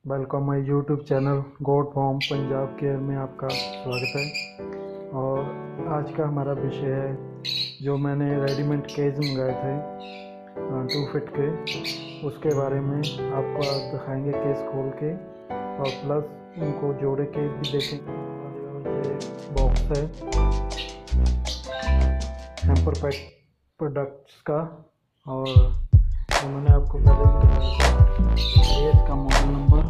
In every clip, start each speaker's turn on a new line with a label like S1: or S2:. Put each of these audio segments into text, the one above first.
S1: Welcome my YouTube channel गोड form Punjab care में आपका स्वागत है। और आज का हमारा विषय है जो मैंने रेडीमेड केज मंगाए थे 2 फीट के, उसके बारे में आपको आज दिखाएंगे केस खोल के, और प्लस उनको जोड़े के भी देखेंगे। और ये बॉक्स है हैम्पर पैक प्रोडक्ट्स का, और उन्होंने आपको पहले भी दिखाया था। ये इसका मॉडल नंबर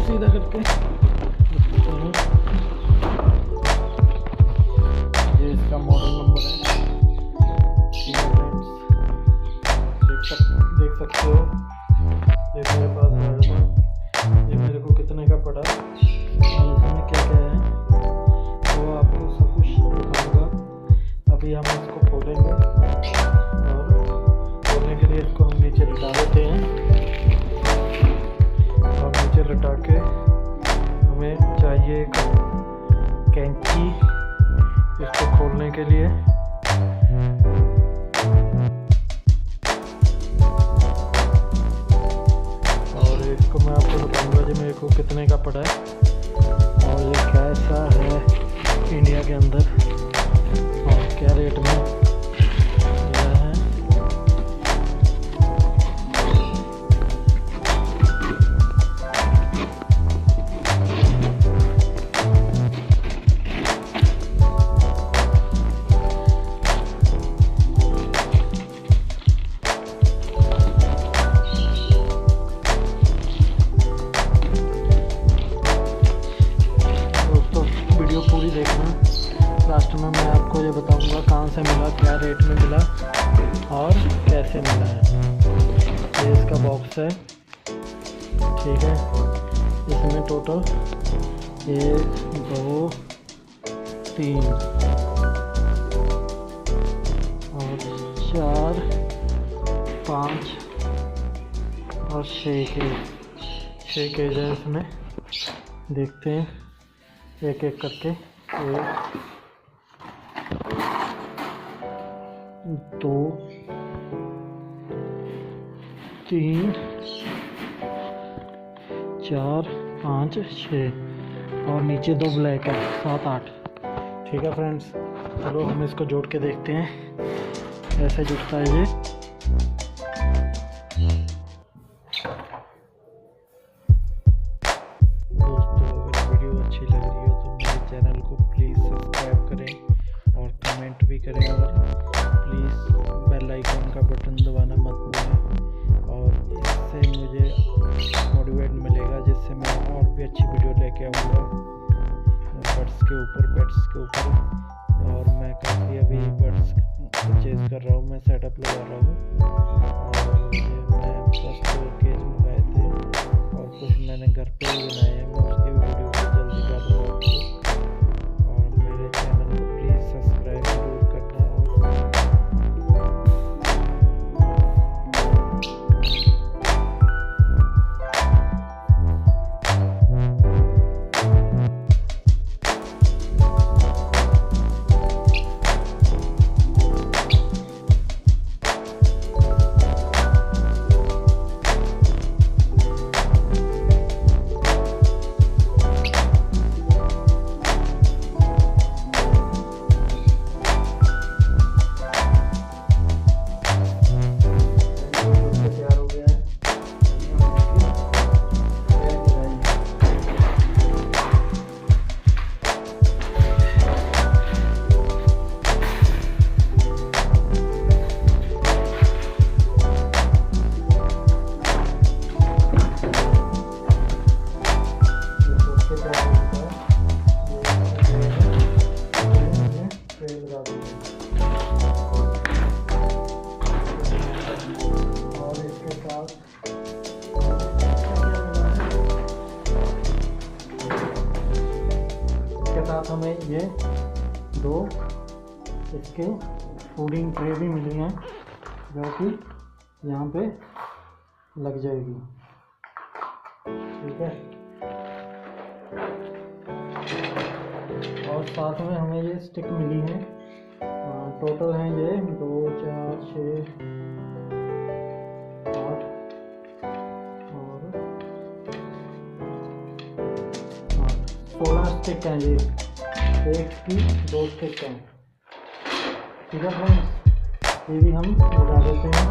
S1: सीधा करके ये इसका मॉडल नंबर है। देख सकते हो, ये मेरे पास आया था। ये मेरे को कितने का पड़ा और इसमें क्या क्या है वो आपको सब कुछ दिखाऊंगा। अभी हम इसको खोलेंगे और खोलने के लिए इसको हम नीचे लटा देते हैं, और नीचे लटा के हमें चाहिए एक कैंची इसको खोलने के लिए। और इसको मैं आपको बताऊंगा जी मेरे को कितने का पड़ा है, और ये कैसा है इंडिया के अंदर और क्या रेट में यह है। दोस्तों वीडियो पूरी देखना, लास्ट में मैं आपको ये बताऊंगा कहाँ से मिला, क्या रेट में मिला और कैसे मिला है। ये इसका बॉक्स है, ठीक है। इसमें टोटल 1 2 3 और 4 5 और 6 केज है इसमें। देखते हैं एक एक करके। 1 2 3 4 5 6 और नीचे 2 ब्लैक है, 7 8। ठीक है फ्रेंड्स, चलो हम इसको जोड़ के देखते हैं ऐसे जुड़ता है ये। दोस्तों अगर वीडियो अच्छी लग रही हो तो मेरे चैनल को प्लीज़ सब्सक्राइब करें और कमेंट भी करें, और प्लीज़ बेल आइकन का बटन दबाना मत भूलें। और इससे मुझे मोटिवेट मिलेगा, जिससे मैं और भी अच्छी वीडियो लेके आऊँगा बर्ड्स के ऊपर, पेट्स के ऊपर। और मैं काफ़ी अभी बर्ड्स परचेज कर रहा हूँ, मैं सेटअप लगा रहा हूँ। और ये मैं फर्स्ट केज मंगाए थे और कुछ मैंने घर पे ही बनाए हैं, मैं उसके वीडियो को जल्दी डालूँगा आपको। और मेरे चैनल को प्लीज़ सब्सक्राइब जरूर करना। साथ हमें ये 2 इसके फूडिंग ट्रे भी मिली हैं, जो कि यहाँ पे लग जाएगी। ठीक है, और साथ में हमें ये स्टिक मिली है। टोटल हैं ये 2 4 6 स्टिक हैं ये, एक की 2 स्टिक हैं। ठीक है फ्रेंड्स, ये भी हम लगा देते हैं।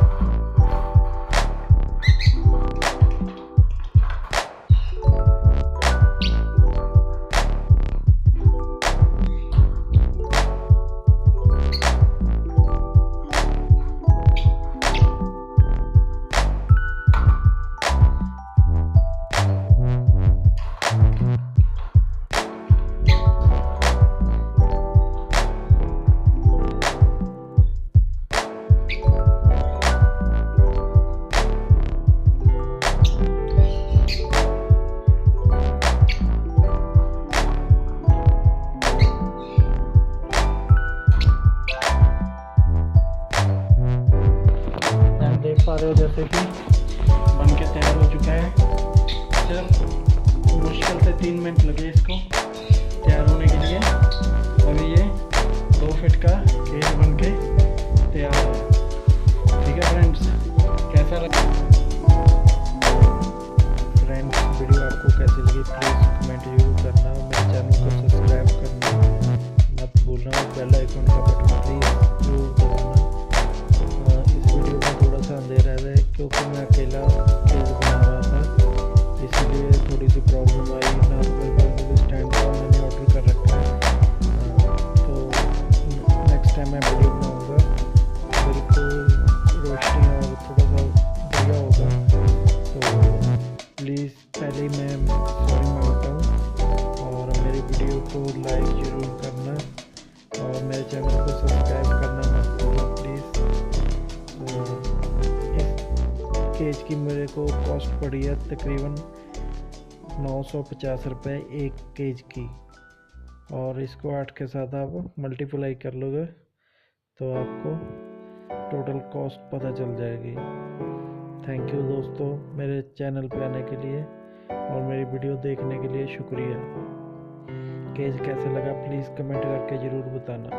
S1: देख पा रहे हो जैसे कि बन के तैयार हो चुका है। सिर्फ मुश्किल से 3 मिनट लगे इसको तैयार होने के लिए। अभी ये 2 फीट का केज बन के तैयार है। ठीक है फ्रेंड्स, कैसा लगा फ्रेंड्स? वीडियो आपको कैसी लगी प्लीज़ कमेंट जरूर करना। मेरे चैनल को सब्सक्राइब करना मत भूलना और बेल आइकन का बटन प्लीज़ जरूर दबाना। इस वीडियो में थोड़ा सा अंधेरा है क्योंकि मैं अकेला केज बना रहा था, इसलिए थोड़ी सी प्रॉब्लम आई। ना तो मेरे पास मुझे स्टैंड का मैंने ऑर्डर कर रखा है, तो नेक्स्ट टाइम मैं वीडियो बनाऊँगा बिल्कुल रोशनी और थोड़ा सा बढ़िया होगा। तो प्लीज़ पहले ही मैं सॉरी मांगता हूँ और मेरी वीडियो को लाइक ज़रूर करना और मेरे चैनल को सब्सक्राइब करना मत भूलना प्लीज़। इस केज की मेरे को कॉस्ट पड़ी है तकरीबन 950 रुपये एक केज की, और इसको 8 के साथ आप मल्टीप्लाई कर लोगे तो आपको टोटल कॉस्ट पता चल जाएगी। थैंक यू दोस्तों मेरे चैनल पे आने के लिए और मेरी वीडियो देखने के लिए शुक्रिया। केज कैसा लगा प्लीज़ कमेंट करके ज़रूर बताना।